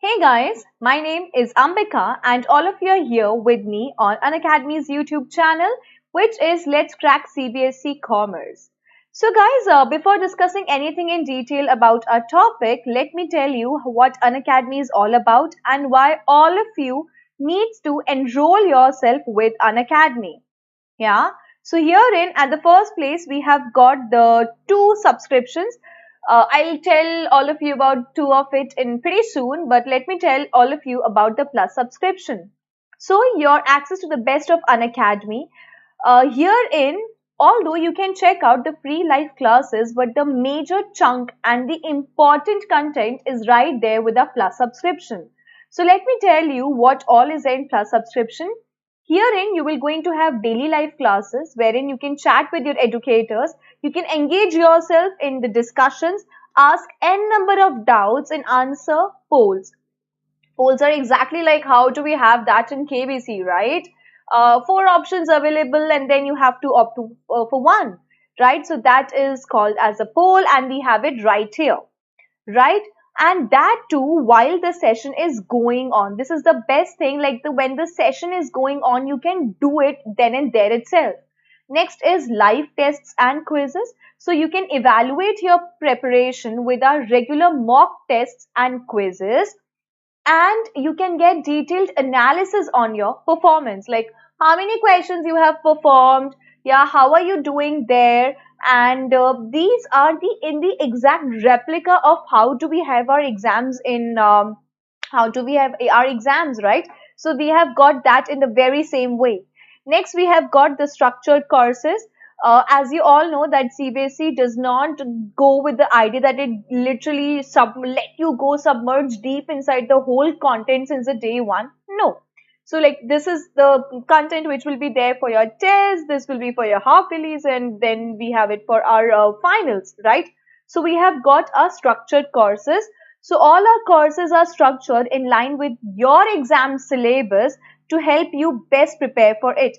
Hey guys, my name is Ambika and all of you are here with me on Unacademy's YouTube channel, which is Let's Crack CBSE Commerce. So guys, before discussing anything in detail about our topic, let me tell you what Unacademy is all about and why all of you needs to enroll yourself with Unacademy. Yeah. So herein at the first place we have got the two subscriptions. I'll tell all of you about two of it in pretty soon, but let me tell all of you about the Plus subscription. So your access to the best of Unacademy. Herein, although you can check out the free live classes, but the major chunk and the important content is right there with a Plus subscription. So let me tell you what all is in Plus subscription. Herein, you will going to have daily life classes wherein you can chat with your educators, you can engage yourself in the discussions, ask n number of doubts and answer polls. Polls are exactly like how do we have that in KBC, right? Four options available and then you have to opt for one, right? So that is called as a poll and we have it right here, right? And that too while the session is going on. This is the best thing, like when the session is going on, you can do it then and there itself. Next is live tests and quizzes. So you can evaluate your preparation with our regular mock tests and quizzes, and you can get detailed analysis on your performance, like how many questions you have performed, yeah, how are you doing there, and these are the in the exact replica of how do we have our exams in how do we have our exams, right? So we have got that in the very same way. Next we have got the structured courses. As you all know that CBSE does not go with the idea that it literally let you go submerge deep inside the whole content since the day one. No. So like this is the content which will be there for your test, this will be for your half yearlies, and then we have it for our finals, right? So we have got our structured courses. So all our courses are structured in line with your exam syllabus to help you best prepare for it.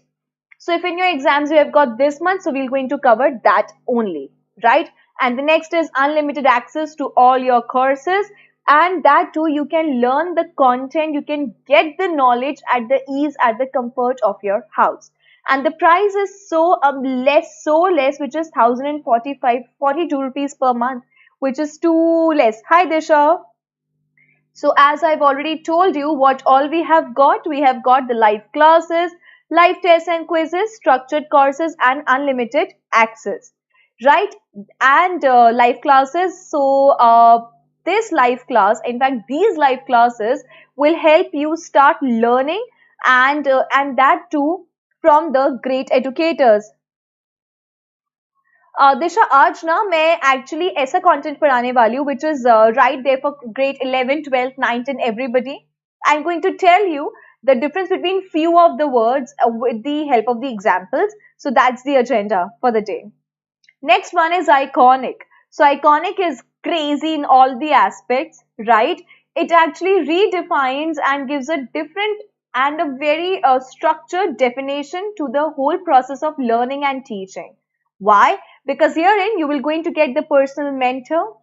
So if in your exams you have got this much, so we're going to cover that only, right? And the next is unlimited access to all your courses, and that too you can learn the content, you can get the knowledge at the ease, at the comfort of your house. And the price is so less, which is 1042 rupees per month, which is too less. Hi Disha. So as I've already told you what all we have got the live classes, live tests and quizzes, structured courses and unlimited access, right? And live classes. So this live class, in fact, these live classes will help you start learning and that too from the great educators. दिशा आज ना मैं actually ऐसा content पढ़ाने वाली हूँ which is right there for grade 11, 12, 9 and everybody. I'm going to tell you the difference between few of the words with the help of the examples. So that's the agenda for the day. Next one is iconic. So iconic is crazy in all the aspects, right? It actually redefines and gives a different and a very structured definition to the whole process of learning and teaching. Why? Because herein you will going to get the personal mentor,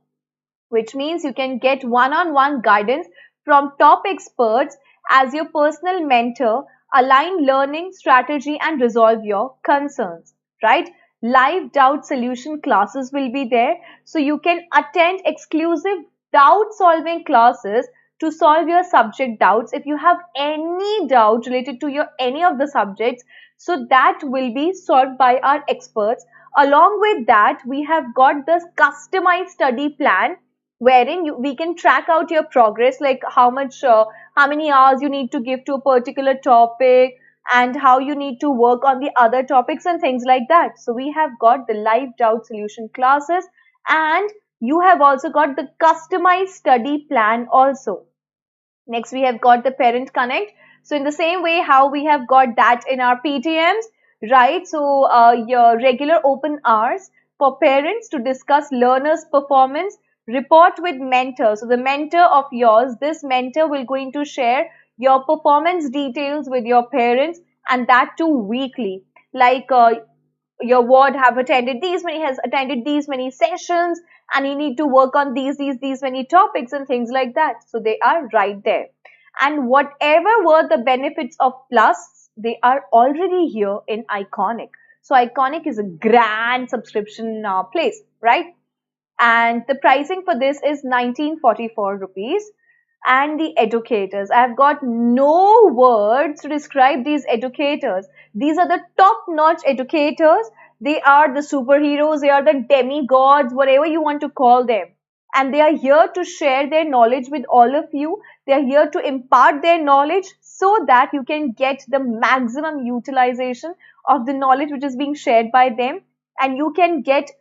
which means you can get one-on-one guidance from top experts as your personal mentor, align learning strategy and resolve your concerns, right? Live doubt solution classes will be there. So you can attend exclusive doubt solving classes to solve your subject doubts. If you have any doubt related to your any of the subjects, so that will be solved by our experts. Along with that, we have got this customized study plan wherein we can track out your progress, like how many hours you need to give to a particular topic and how you need to work on the other topics and things like that. So we have got the live doubt solution classes and you have also got the customized study plan also. Next, we have got the parent connect. So in the same way how we have got that in our PTMs, right? So your regular open hours for parents to discuss learners' performance, report with mentor. So the mentor of yours, this mentor will going to share your performance details with your parents and that too weekly. Like your ward have attended these many, has attended these many sessions, and you need to work on these many topics and things like that. So they are right there. And whatever were the benefits of Plus, they are already here in Iconic. So Iconic is a grand subscription place, right? And the pricing for this is 1944 rupees. And the educators, I've got no words to describe these educators. These are the top notch educators. They are the superheroes, they are the demigods, whatever you want to call them. And they are here to share their knowledge with all of you. They are here to impart their knowledge so that you can get the maximum utilization of the knowledge which is being shared by them. And you can get,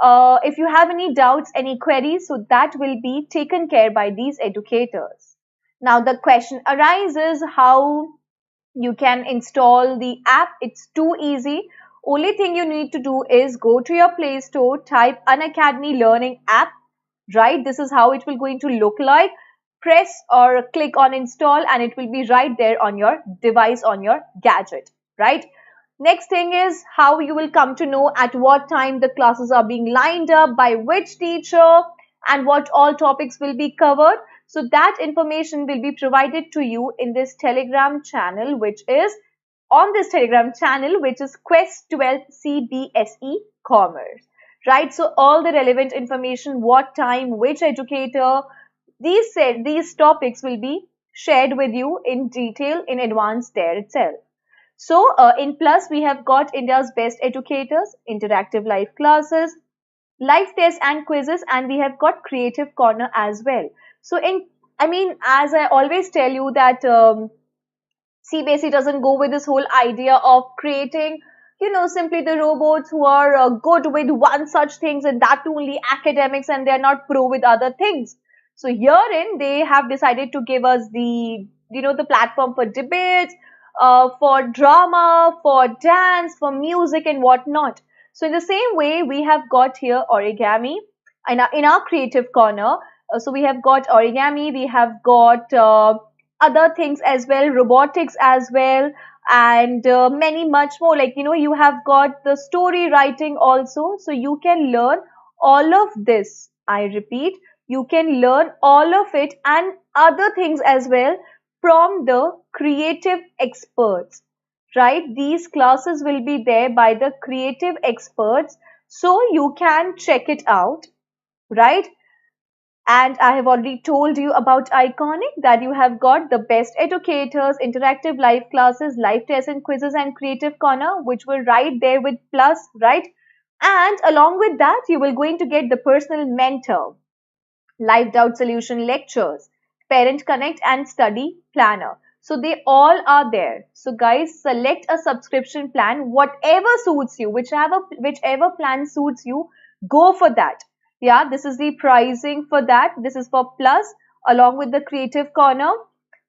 if you have any doubts, any queries, so that will be taken care by these educators. Now the question arises how you can install the app. It's too easy. Only thing you need to do is go to your Play Store, type Unacademy Learning App, right? This is how it will going to look like. Press or click on install and it will be right there on your device, on your gadget, right? Next thing is how you will come to know at what time the classes are being lined up, by which teacher, and what all topics will be covered. So that information will be provided to you in this Telegram channel, which is Quest 12 CBSE Commerce, right? So all the relevant information, what time, which educator, these topics will be shared with you in detail in advance there itself. So in Plus, we have got India's best educators, interactive live classes, live tests and quizzes, and we have got Creative Corner as well. So as I always tell you that CBSE doesn't go with this whole idea of creating, simply the robots who are good with one such things, and that only academics, and they're not pro with other things. So herein, they have decided to give us the platform for debates, for drama, for dance, for music and whatnot. So in the same way, we have got here origami in our creative corner. So we have got origami, we have got other things as well, robotics as well, and many much more. Like, you have got the story writing also. So you can learn all of this. I repeat, you can learn all of it and other things as well from the creative experts, right? These classes will be there by the creative experts, so you can check it out, right? And I have already told you about Iconic, that you have got the best educators, interactive live classes, live tests and quizzes, and Creative Corner, which were right there with Plus, right? And along with that, you will going to get the personal mentor, live doubt solution lectures, parent connect, and study planner. So they all are there. So guys, select a subscription plan, whatever suits you, whichever plan suits you, go for that. Yeah, this is the pricing for that. This is for Plus along with the Creative Corner.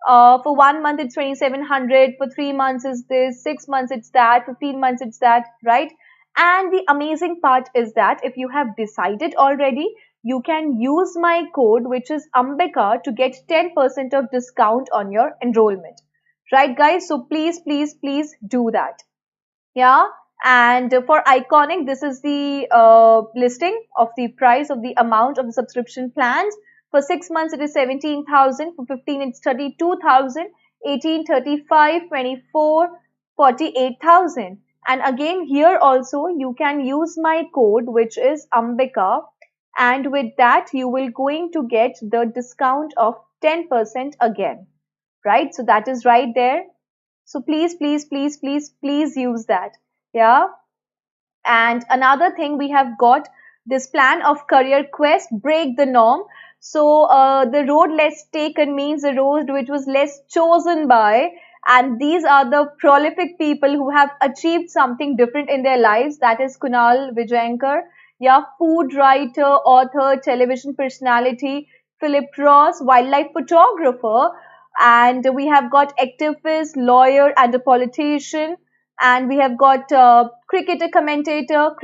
For 1 month it's 2700, for 3 months is this, 6 months it's that, 15 months it's that, right? And the amazing part is that if you have decided already, you can use my code, which is Ambika, to get 10% of discount on your enrollment. Right, guys? So please, please, please do that. Yeah. And for Iconic, this is the listing of the price of the amount of the subscription plans. For 6 months, it is 17,000. For 15, it's 32,000. 18, 35, 24, 48,000. And again, here also, you can use my code, which is Ambika. And with that, you will going to get the discount of 10% again, right? So that is right there. So please, please, please, please, please use that. Yeah. And another thing, we have got this plan of career quest, break the norm. So the road less taken means the road which was less chosen by. And these are the prolific people who have achieved something different in their lives. That is Kunal Vijayankar. Yeah, food writer, author, television personality, Philip Ross, wildlife photographer, and we have got activist, lawyer, and a politician, and we have got cricket commentator,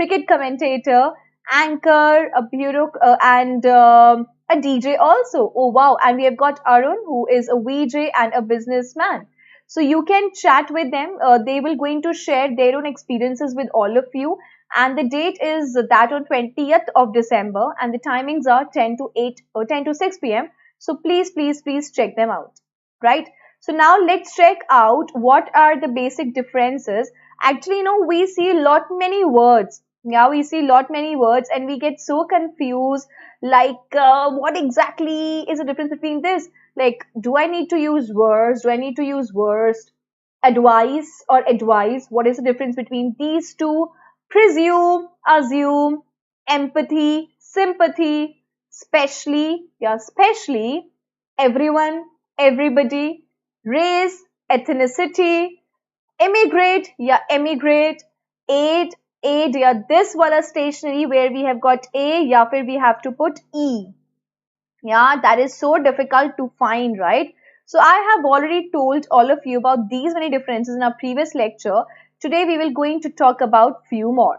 anchor, a bureau, and a DJ also. Oh wow! And we have got Arun, who is a VJ and a businessman. So you can chat with them. They will going to share their own experiences with all of you. and the date is that on 20th of December, and the timings are 10 to 8 or 10 to 6 p.m. So please check them out, right? So now let's check out what are the basic differences. Actually, we see lot many words. Yeah, we see lot many words and we get so confused. Like, what exactly is the difference between this? Like, do I need to use words? Do I need to use words? Advice or advise? What is the difference between these two? Presume, assume, empathy, sympathy, specially, yeah, specially, everyone, everybody, race, ethnicity, immigrate, yeah, emigrate, aid, aid, yeah, this wala stationery where we have got a, yeah, फिर we have to put e. Yeah, that is so difficult to find, right? So I have already told all of you about these many differences in our previous lecture. Today we will going to talk about few more.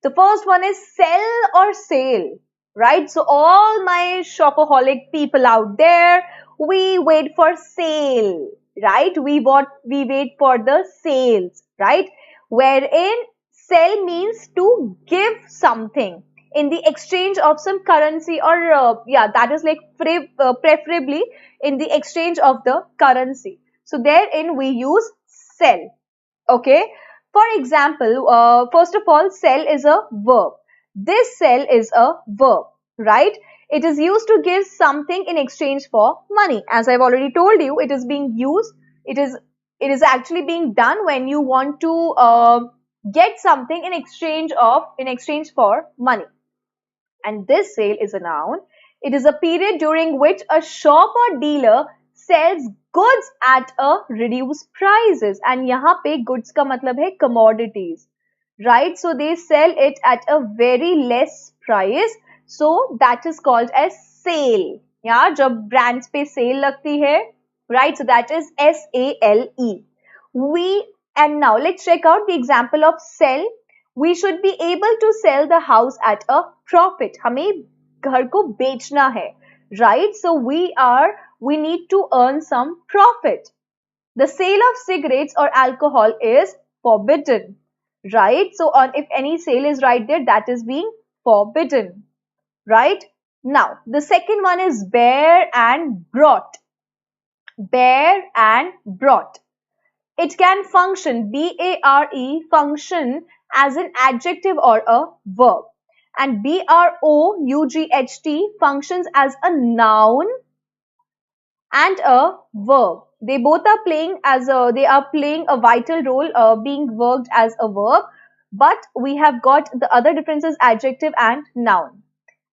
The first one is sell or sale, right? So all my shopaholic people out there, we wait for sale, right? We wait for the sales, right? Wherein sell means to give something in the exchange of some currency, or yeah, that is like preferably in the exchange of the currency. So therein we use sell. Okay. For example, first of all, sell is a verb. This sell is a verb, right? It is used to give something in exchange for money. As I've already told you, it is being used. It is actually being done when you want to get something in exchange for money. And this sale is a noun. It is a period during which a shop or dealer sells goods at a reduced prices. And यहाँ पे goods का मतलब है commodities, right? So they sell it at a very less price. So that is called as sale. Yeah, जब brands पे sale लगती है, right? So that is SALE. And now let's check out the example of sell. We should be able to sell the house at a profit. हमें घर को बेचना है, right? So we need to earn some profit. The sale of cigarettes or alcohol is forbidden, right? So if any sale is right there, that is being forbidden, right? Now the second one is bear and brought. Bear and brought. It can function, B-A-R-E, function as an adjective or a verb. And B-R-O-U-G-H-T functions as a noun and a verb. They both are playing a vital role, being worked as a verb. But we have got the other differences, adjective and noun.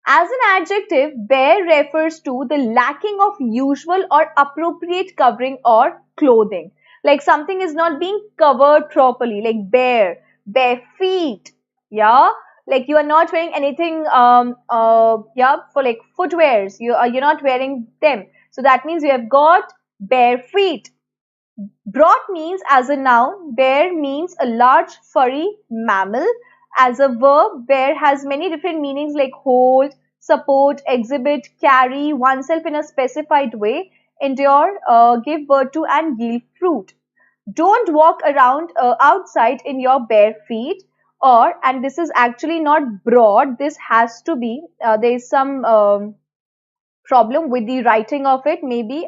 As an adjective, bare refers to the lacking of usual or appropriate covering or clothing. Like something is not being covered properly, like bare feet. Yeah, like you are not wearing anything. Yeah, for like footwears, you're not wearing them. So that means you have got bare feet. Brought means as a noun, bear means a large furry mammal. As a verb, bear has many different meanings like hold, support, exhibit, carry oneself in a specified way, endure, give birth to, and yield fruit. Don't walk around outside in your bare feet. And this is actually not broad, this has to be, there is some problem with the writing of it. Maybe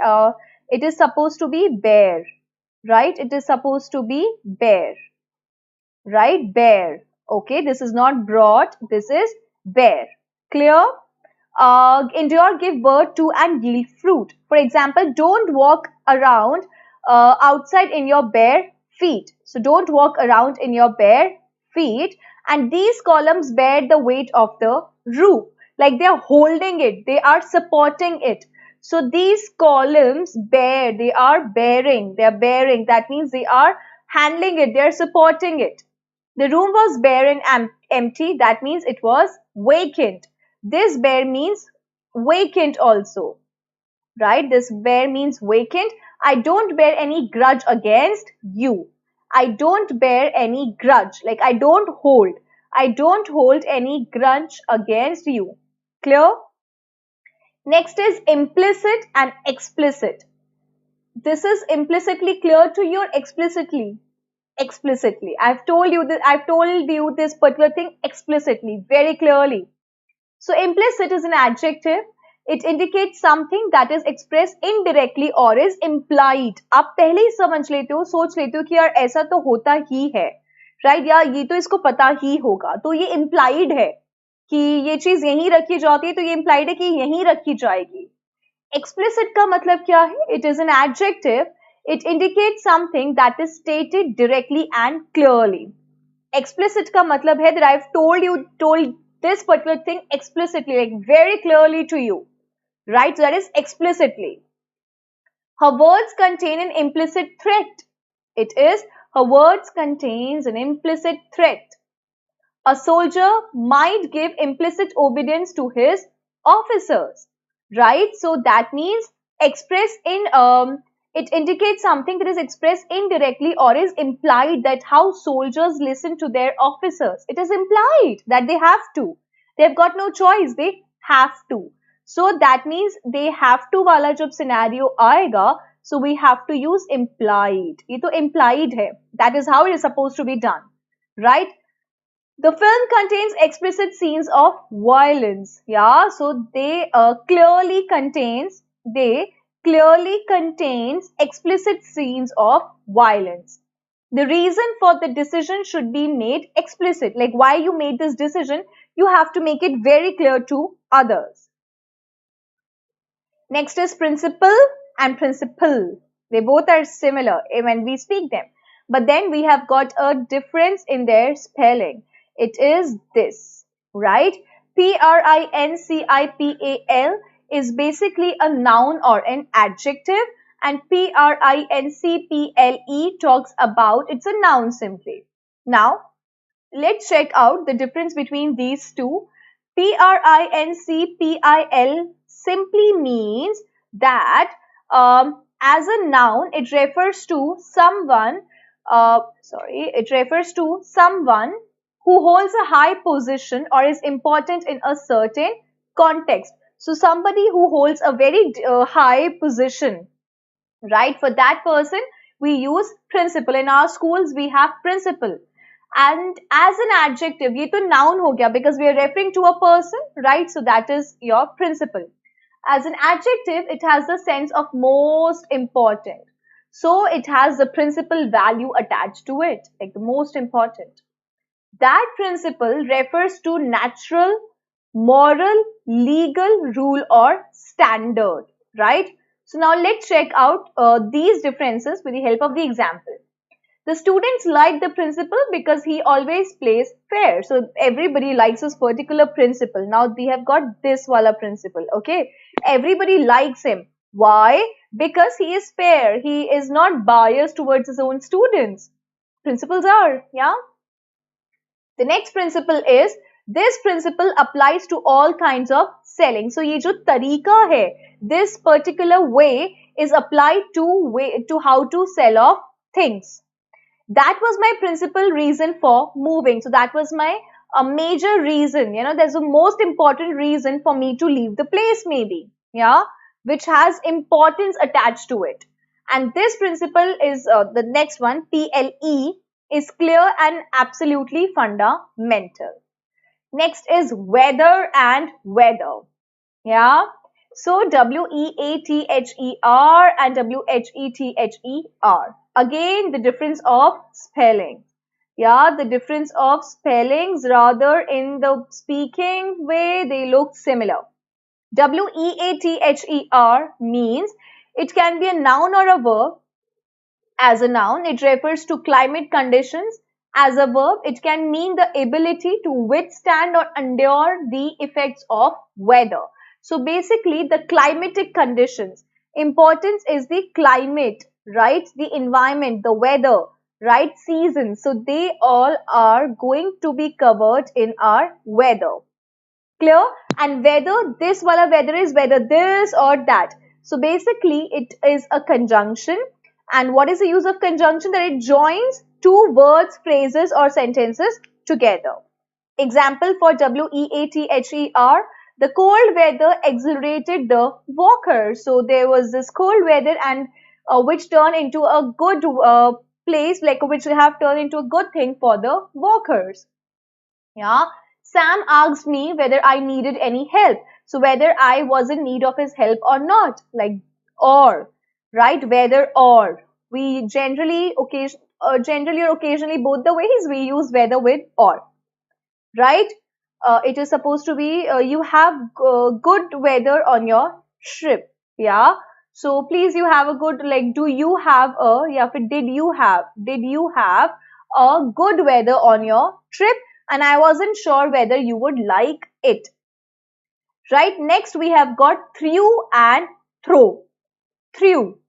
it is supposed to be bare, right? It is supposed to be bare, right? Bare. Okay, this is not broad, this is bare. Clear? Endure, give birth to, and yield fruit. For example, don't walk around outside in your bare feet. So don't walk around in your bare feet. And these columns bear the weight of the roof. Like they are holding it, they are supporting it. So these columns bear, they are bearing. That means they are handling it, they are supporting it. The room was bare and empty. That means it was vacant. This bare means vacant also, right? This bare means vacant. I don't bear any grudge against you. I don't bear any grudge. Like I don't hold. I don't hold any grudge against you. Clear? Next is implicit and explicit. This is implicitly clear to you or explicitly? explicitly. I've told you this particular thing explicitly, very clearly. So implicit is an adjective. It indicates something that is expressed indirectly or is implied. आप पहले ही समझ लेते हो, सोच लेते हो कि यार ऐसा तो होता ही है, राइट? या ये तो इसको पता ही होगा, तो ये implied है कि ये चीज यहीं रखी जाती है, तो ये implied है कि यहीं रखी जाएगी. Explicit का मतलब क्या है? It is an adjective. It indicates something that is stated directly and clearly. Explicit का मतलब है that I've told this particular thing explicitly, like very clearly to you, right? So that is explicitly. Her words contain an implicit threat. It is, her words contains an implicit threat. A soldier might give implicit obedience to his officers, right? So that means express in it indicates something that is expressed indirectly or is implied, that how soldiers listen to their officers. It is implied that they have to. They've got no choice. They have to. So that means they have to वाला जब scenario आएगा, so we have to use implied. ये तो implied है. That is how it is supposed to be done, right? The film contains explicit scenes of violence. Yeah, so they clearly contains explicit scenes of violence. The reason for the decision should be made explicit. Like why you made this decision, you have to make it very clear to others. Next is principle and principle. They both are similar when we speak them. But then we have got a difference in their spelling. It is this, right? Principal is basically a noun or an adjective, and principle talks about, it's a noun simply. Now, let's check out the difference between these two. Principal simply means that as a noun, it refers to someone, who holds a high position or is important in a certain context. So somebody who holds a very high position, right? For that person, we use principal. In our schools, we have principal. And as an adjective, ये तो noun हो गया because we are referring to a person, right? So that is your principal. As an adjective, it has the sense of most important. So it has the principal value attached to it, like the most important. That principle refers to natural, moral, legal rule or standard, right? So now let's check out these differences with the help of the example. The students like the principal because he always plays fair. So everybody likes this particular principal. Now we have got this wala principal, okay? Everybody likes him. Why? Because he is fair. He is not biased towards his own students. Principals are, yeah? The next principle is, this principle applies to all kinds of selling. So ये जो तरीका है, this particular way is applied to how to sell off things. That was my principal reason for moving. So that was my major reason. You know, there's a most important reason for me to leave the place maybe. Yeah, which has importance attached to it. And this principle is the next one, PLE, is clear and absolutely fundamental. Next is whether and whether. Yeah. So WEATHER and WHETHER. Again, the difference of spelling. Yeah, the difference of spellings, rather in the speaking way, they look similar. WEATHER means it can be a noun or a verb. As a noun, it refers to climate conditions. As a verb, it can mean the ability to withstand or endure the effects of weather. So basically, the climatic conditions. Importance is the climate, right? The environment, the weather, right? Seasons. So they all are going to be covered in our weather. Clear? And whether this wala weather is whether this or that. So basically, it is a conjunction. And what is the use of conjunction? That it joins two words, phrases or sentences together. Example for WEATHER. The cold weather exhilarated the walker. So there was this cold weather and which turned into a good place, like which have turned into a good thing for the workers. Yeah. Sam asked me whether I needed any help. So whether I was in need of his help or not, like or, right? Whether or. We generally, generally or occasionally, both the ways we use whether with or, right? It is supposed to be you have good weather on your trip. Yeah. So please, you have a good, like, do you have a, yeah, did you have a good weather on your trip? And I wasn't sure whether you would like it. Right. Next, we have got threw and throw. Threw.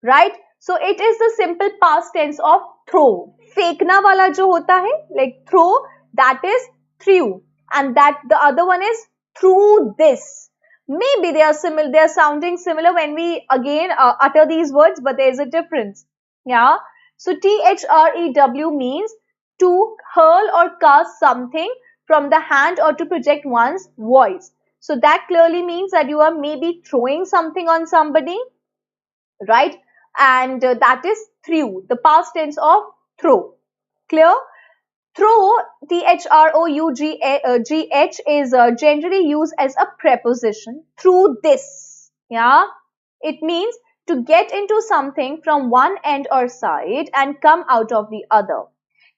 Right. So it is the simple past tense of throw. फेंकना वाला जो होता है, like throw, that is threw, and that the other one is through this. Maybe they are similar, they are sounding similar when we again utter these words, but there is a difference. Yeah. So THREW means to hurl or cast something from the hand or to project one's voice. So that clearly means that you are maybe throwing something on somebody, right? And that is threw, the past tense of throw. Clear? Throw, THROUGH, is generally used as a preposition. Through this, yeah, it means to get into something from one end or side and come out of the other.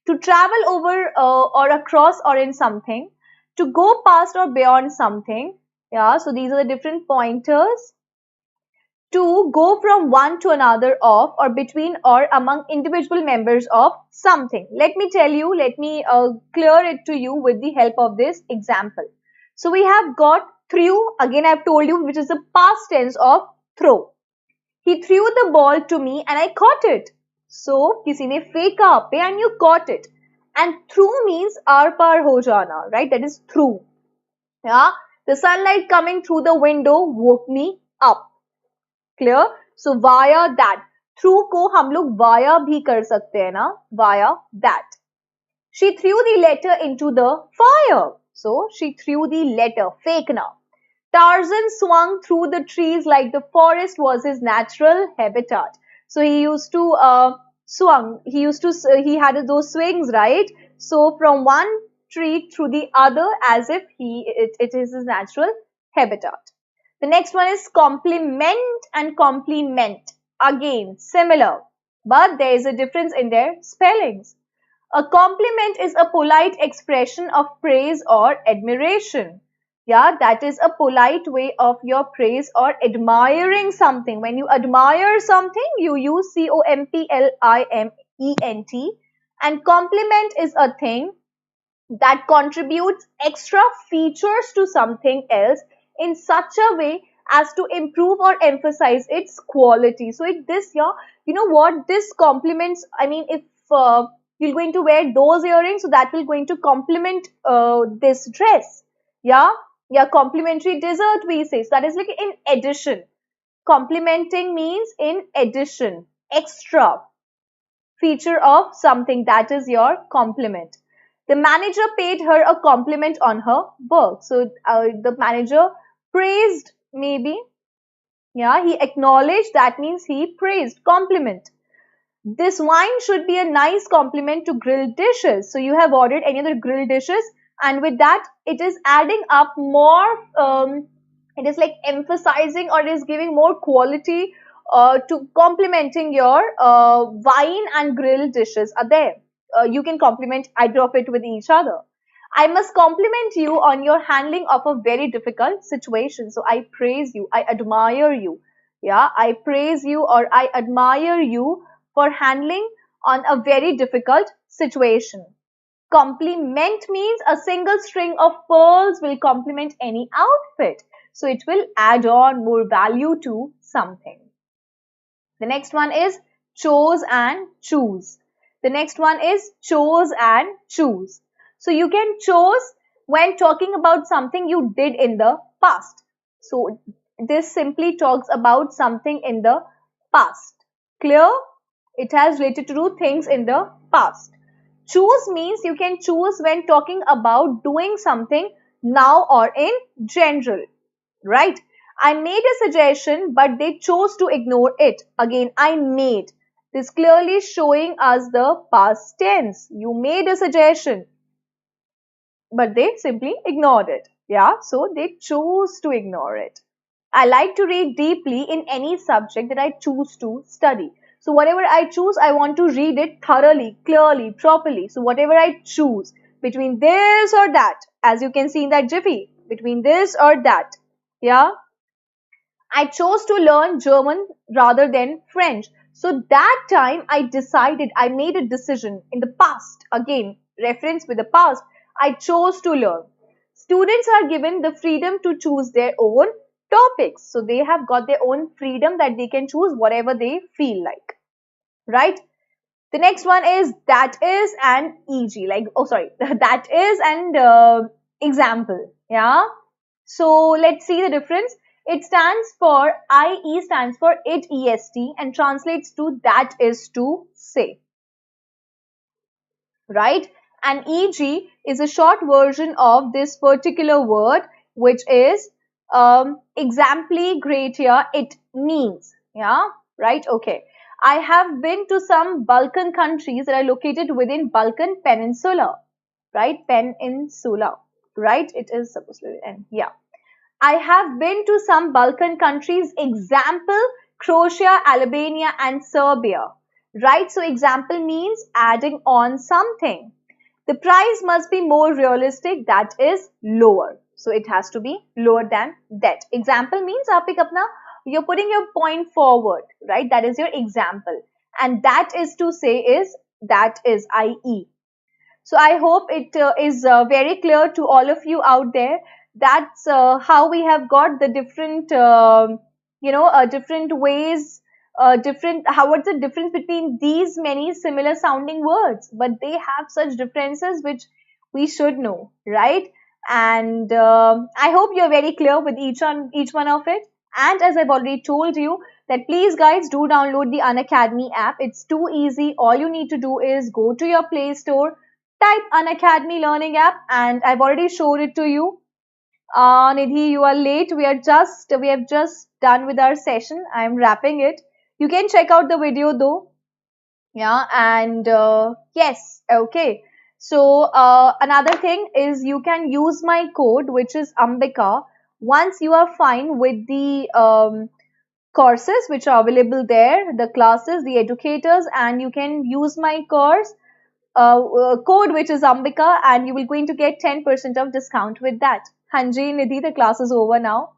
To travel over or across or in something. To go past or beyond something. Yeah, so these are the different pointers. To go from one to another of or between or among individual members of something. Let me tell you, let me clear it to you with the help of this example. So we have got threw, again I've told you, which is the past tense of throw. He threw the ball to me and I caught it. So किसी ने फेंका आप पे and you caught it. And through means आर पार हो जाना, right? That is through. Yeah, the sunlight coming through the window woke me up. Clear? So via that. Through को हम लोग via भी कर सकते हैं ना, via that. She threw the letter into the fire. So she threw the letter, फेंकना. Tarzan swung through the trees like the forest was his natural habitat. So he used to swung. He had those swings, right? So from one tree through the other, as if it is his natural habitat. The next one is compliment and compliment. Again, similar, but there is a difference in their spellings. A compliment is a polite expression of praise or admiration. Yeah, that is a polite way of your praise or admiring something. When you admire something, you use COMPLIMENT. And compliment is a thing that contributes extra features to something else in such a way as to improve or emphasize its quality. So you know what, this complements, I mean, if you're going to wear those earrings, so that will going to complement this dress. Yeah, complimentary dessert we say. So that is like in addition. Complementing means in addition, extra feature of something, that is your compliment. The manager paid her a compliment on her work. So the manager praised, maybe. Yeah, he acknowledged, that means he praised, compliment. This wine should be a nice compliment to grilled dishes. So you have ordered any other grilled dishes, and with that it is adding up more, it is like emphasizing or it is giving more quality to complementing your wine and grilled dishes are there. You can complement either of it with each other. I must compliment you on your handling of a very difficult situation. So I praise you, I admire you. Yeah, I praise you or I admire you for handling on a very difficult situation. Complement means a single string of pearls will complement any outfit. So it will add on more value to something. The next one is chose and choose. The next one is chose and choose. So you can chose when talking about something you did in the past. So this simply talks about something in the past. Clear? It has related to do things in the past. Choose means you can choose when talking about doing something now or in general. Right? I made a suggestion, but they chose to ignore it. Again, I made. This clearly showing us the past tense. You made a suggestion, but they simply ignored it. Yeah, so they chose to ignore it. I like to read deeply in any subject that I choose to study. So whatever I choose, I want to read it thoroughly, clearly, properly. So whatever I choose between this or that, as you can see in that jiffy, between this or that, yeah, I chose to learn German rather than French. So that time I decided, I made a decision in the past. Again, reference with the past. I chose to learn. Students are given the freedom to choose their own topics. So they have got their own freedom that they can choose whatever they feel like. Right? The next one is that is and EG. Like, oh, sorry, that is and example. Yeah. So let's see the difference. It stands for, IE stands for it EST and translates to that is to say. Right? And EG is a short version of this particular word, which is exempli gratia, it means. Yeah? Right? Okay. I have been to some Balkan countries that are located within Balkan Peninsula. Right? Peninsula. Right? It is supposed to be N. Yeah. I have been to some Balkan countries, example, Croatia, Albania, and Serbia. Right? So example means adding on something. The price must be more realistic, that is lower. So it has to be lower than that. Example means you're putting your point forward, right? That is your example. And that is to say is, that is IE. So I hope it is very clear to all of you out there. That's how we have got the different, different ways, what's the difference between these many similar sounding words, but they have such differences which we should know, right? And I hope you're very clear with each one of it. And as I've already told you, that please guys do download the Unacademy app. It's too easy. All you need to do is go to your Play Store, type Unacademy Learning app, and I've already showed it to you. Nidhi, you are late. We have just done with our session. I'm wrapping it. You can check out the video though. Yeah, and yes, okay. So another thing is you can use my code, which is Ambika. Once you are fine with the courses which are available there, the classes, the educators, and you can use my course code, which is Ambika, and you will going to get 10% of discount with that. Hanji, Nidhi, the class is over now.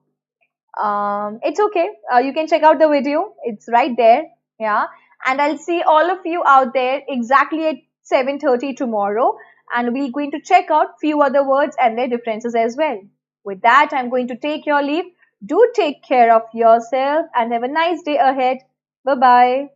It's okay. You can check out the video. It's right there. Yeah. And I'll see all of you out there exactly at 7:30 tomorrow. And we're going to check out few other words and their differences as well. With that, I'm going to take your leave. Do take care of yourself and have a nice day ahead. Bye-bye.